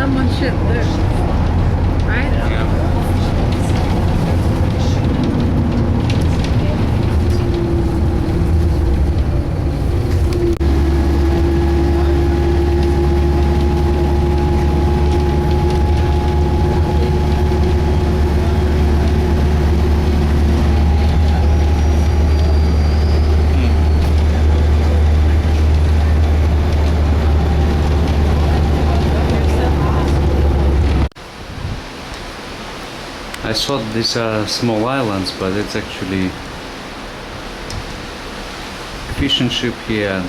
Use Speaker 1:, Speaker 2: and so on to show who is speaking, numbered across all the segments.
Speaker 1: someone should live, right?
Speaker 2: Yeah. I thought these are small islands, but it's actually fishing ship here,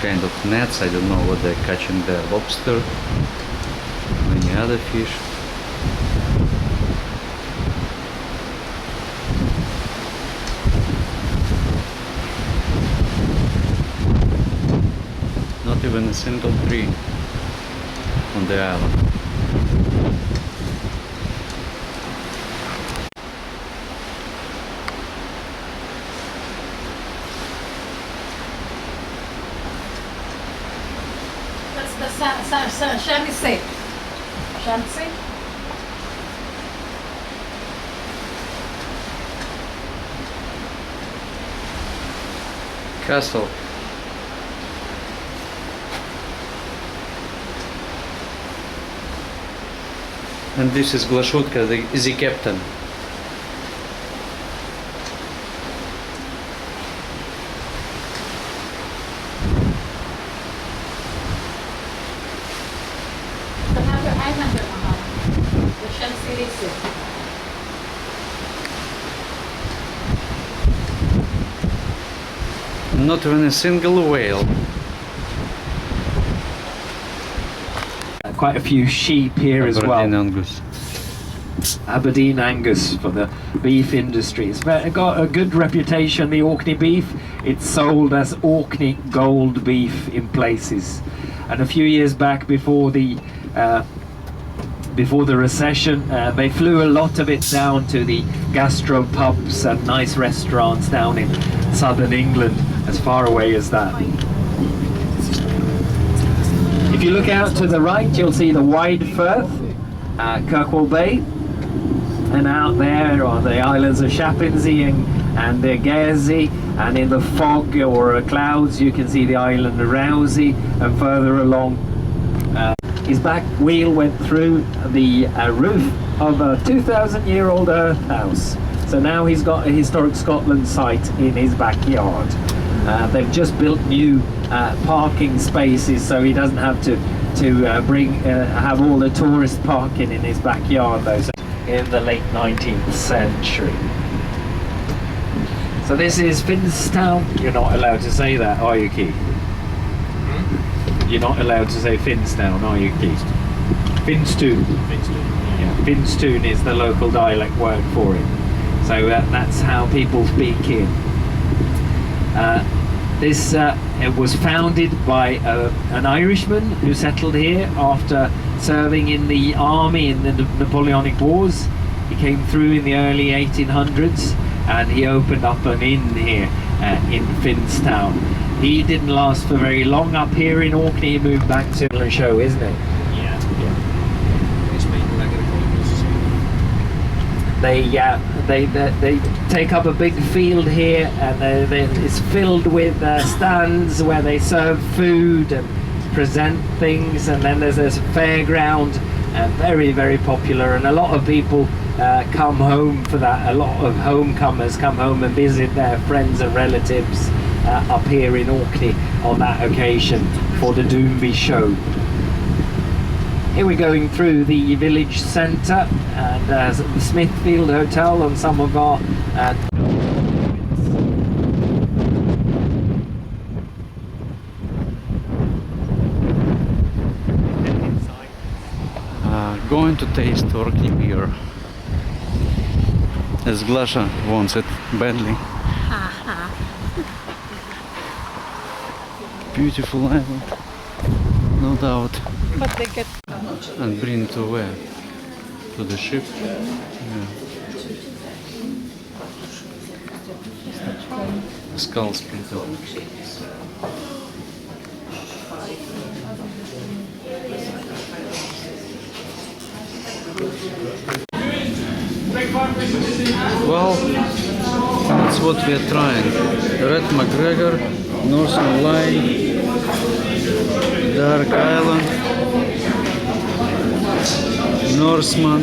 Speaker 2: kind of nets. I don't know what they're catching there, lobster, many other fish. Not even a single tree on the island.
Speaker 1: Shamsi. Shamsi?
Speaker 2: Castle. And this is Glashutka, the captain. Not even a single whale.
Speaker 3: Quite a few sheep here as well.
Speaker 2: Aberdeen Angus.
Speaker 3: Aberdeen Angus for the beef industry. It's got a good reputation, the Orkney beef. It's sold as Orkney gold beef in places. And a few years back, before the recession, they flew a lot of it down to the gastro pubs and nice restaurants down in southern England, as far away as that. If you look out to the right, you'll see the wide Firth, Kirkwall Bay, and out there are the islands of Shapinsey and Guernsey, and in the fog or clouds you can see the island of Rousey, and further along his back wheel went through the roof of a 2,000-year-old earth house. So now he's got a historic Scotland site in his backyard. They've just built new parking spaces, so he doesn't have to have all the tourist parking in his backyard, though. So in the late 19th century. So this is Finstown. You're not allowed to say that, are you, Keith? You're not allowed to say Finstown, are you, Keith? Finstoun. Yeah, Finstoun is the local dialect word for it. So that's how people speak here. This it was founded by an Irishman who settled here after serving in the army in the Napoleonic Wars. He came through in the early 1800s and he opened up an inn here in Finstown. He didn't last for very long up here in Orkney. He moved back to the show, isn't it? Yeah. They take up a big field here, and it's filled with stands where they serve food and present things, and then there's this fairground, very, very popular, and a lot of people come home for that. A lot of homecomers come home and visit their friends and relatives up here in Orkney on that occasion for the Doomby show. Here we're going through the village centre and the Smithfield Hotel and some of our
Speaker 2: going to taste Orkney beer, as Glasha wants it badly. Beautiful island, no doubt.
Speaker 1: But they get...
Speaker 2: And bring it to where? To the ship? Yeah. Skull splitter. Well, that's what we are trying. Red McGregor, Northern Line, Dark Island, Norseman,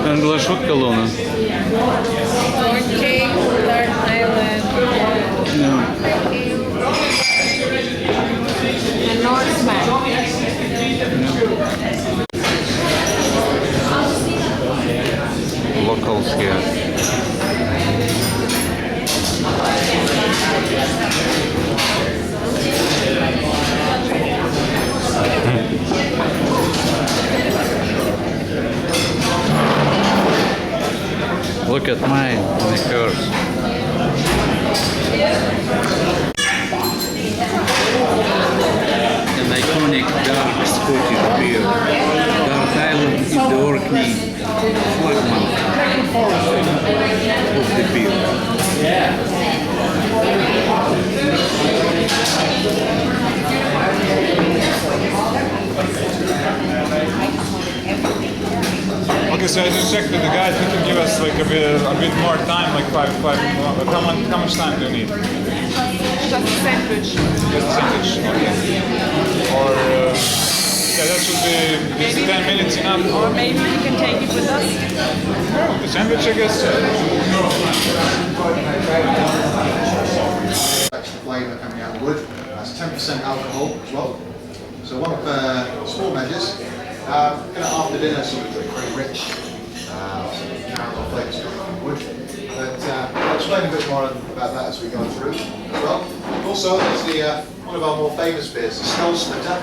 Speaker 2: Anglo Kolona.
Speaker 1: Okay, Dark Island.
Speaker 2: Yeah.
Speaker 1: And Norseman.
Speaker 2: Locals here. Look at mine and the curves. An iconic dark Scottish beer. Dark Island is the Orkney flagman of the beer.
Speaker 4: Okay, so I just checked with the guys. They can give us like a bit more time, like five. How much time do you need?
Speaker 1: Just a sandwich.
Speaker 4: Just a sandwich, okay. Or yeah, that should be just 10 minutes enough.
Speaker 1: Or maybe we can take it with us.
Speaker 4: The sandwich, I guess.
Speaker 5: Extra flavour coming out of wood. That's 10% alcohol as well. So one of small measures. After dinner, sort of very rich caramel flakes from wood. But I'll explain a bit more about that as we go through as well. Also, there's one of our more famous beers, the Skull Splitter.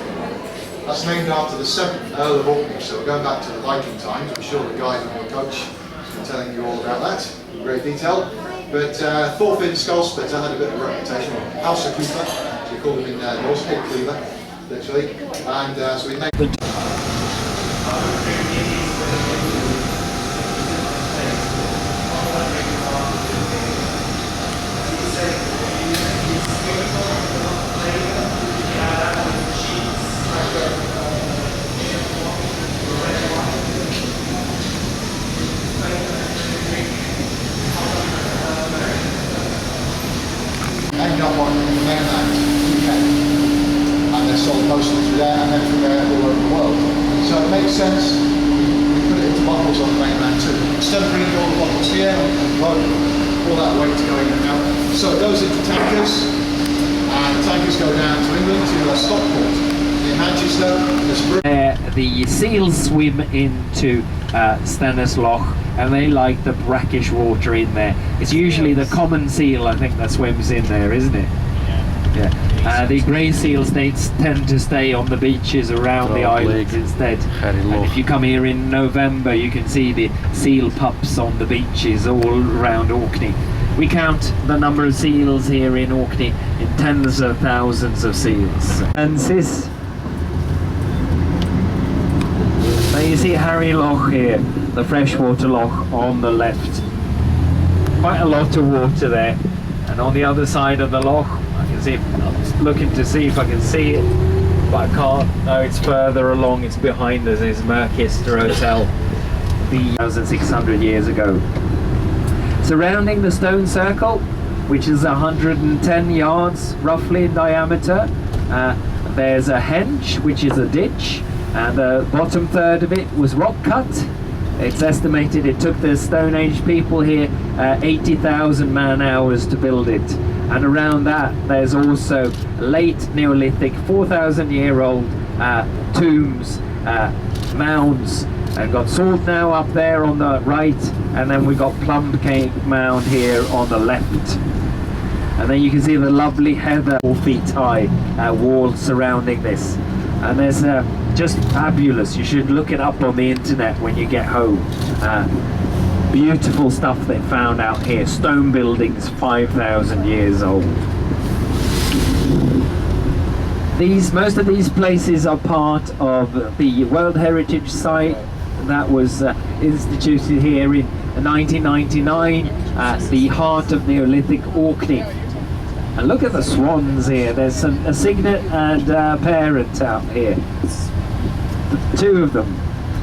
Speaker 5: That's named after the 7th Earl of Orkney. So we're going back to the Viking times. I'm sure the guys on your coach has been telling you all about that in great detail. But Thorfinn Skull Splitter had a bit of a reputation. House of Cleaver, so we call him in Norse, Head Cleaver, literally. And so we named ended up on the mainland UK, and they're sold mostly through there and then from there all over the world. So it makes sense we put it into bottles on the mainland too. Instead of bringing all the bottles here and loading all that weight to go in and out. So it goes into tankers, and the tankers go down to England to Stockport in Manchester.
Speaker 3: The seals swim into Stennes Loch, and they like the brackish water in there. It's usually the common seal, I think, that swims in there, isn't it? Yeah. The grey seals, they tend to stay on the beaches around the islands instead. And if you come here in November, you can see the seal pups on the beaches all around Orkney. We count the number of seals here in Orkney in tens of thousands of seals. And this. Now you see Harry Loch here, the freshwater loch on the left. Quite a lot of water there. And on the other side of the loch, I can see, I'm looking to see if I can see it, but I can't. No, it's further along, it's behind us, it's Merchester Hotel, 1,600 years ago. Surrounding the stone circle, which is 110 yards roughly in diameter, there's a henge, which is a ditch. And the bottom third of it was rock cut. It's estimated it took the Stone Age people here 80,000 man hours to build it. And around that there's also late Neolithic 4,000-year-old tombs, mounds. And got Salt now up there on the right, and then we've got Plum Cake Mound here on the left. And then you can see the lovely heather 4 feet high wall surrounding this. And there's just fabulous. You should look it up on the internet when you get home. Beautiful stuff they found out here. Stone buildings 5,000 years old. Most of these places are part of the World Heritage Site that was instituted here in 1999 at the heart of Neolithic Orkney. And look at the swans here. There's a cygnet and a parent out here. 2 of them.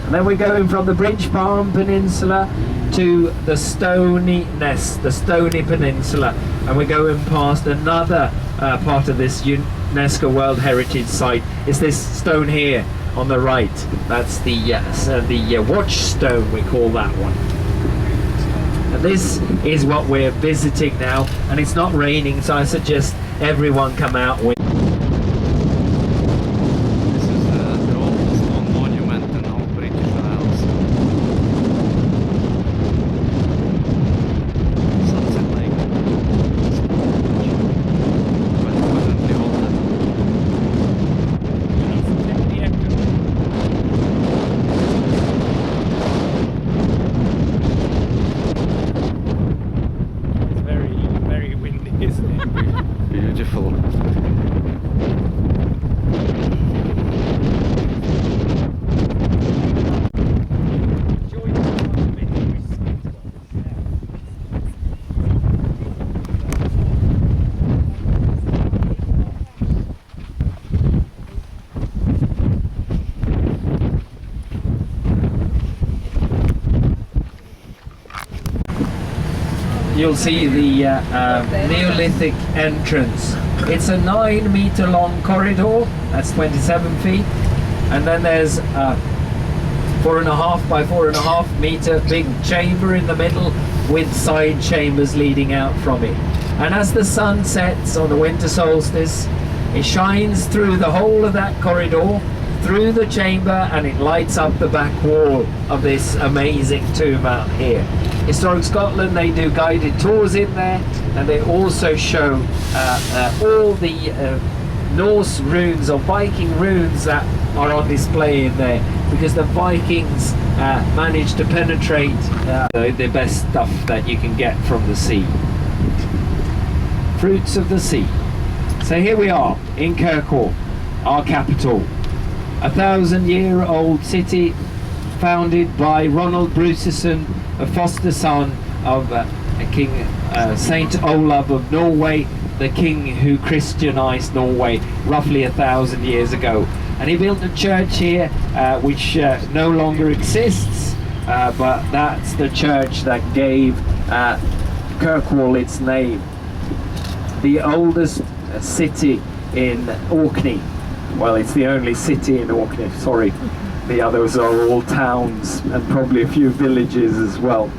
Speaker 3: And then we're going from the Bridge Palm Peninsula to the Stromness, the Stony Peninsula, and we're going past another part of this UNESCO World Heritage Site. It's this stone here on the right. That's the watchstone, we call that one. And this is what we're visiting now, and it's not raining, so I suggest everyone come out with.
Speaker 2: This is the oldest known monument in all British Isles. Something like but definitely older.
Speaker 3: It's very windy, isn't it?
Speaker 2: Beautiful.
Speaker 3: You'll see the Neolithic entrance. It's a 9-meter long corridor, that's 27 feet, and then there's a 4.5 by 4.5 meter big chamber in the middle with side chambers leading out from it. And as the sun sets on the winter solstice, it shines through the whole of that corridor, through the chamber, and it lights up the back wall of this amazing tomb out here. Historic Scotland, they do guided tours in there, and they also show all the Norse runes or Viking runes that are on display in there, because the Vikings managed to penetrate the best stuff that you can get from the sea. Fruits of the sea. So here we are in Kirkwall, our capital. 1,000-year-old city founded by Ronald Bruceson, a foster son of King Saint Olav of Norway, the king who Christianized Norway roughly 1,000 years ago. And he built a church here which no longer exists, but that's the church that gave Kirkwall its name. The oldest city in Orkney. Well, it's the only city in Orkney, sorry. The others are all towns and probably a few villages as well.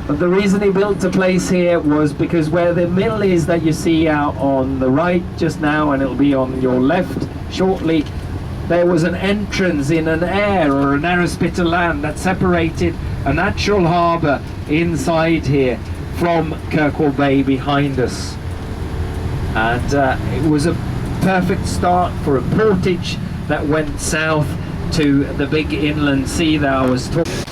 Speaker 3: But the reason he built a place here was because where the mill is that you see out on the right just now, and it'll be on your left shortly, there was an entrance in an air or a narrow spit of land that separated a natural harbour inside here from Kirkwall Bay behind us. And it was a perfect start for a portage that went south to the big inland sea that I was talking about.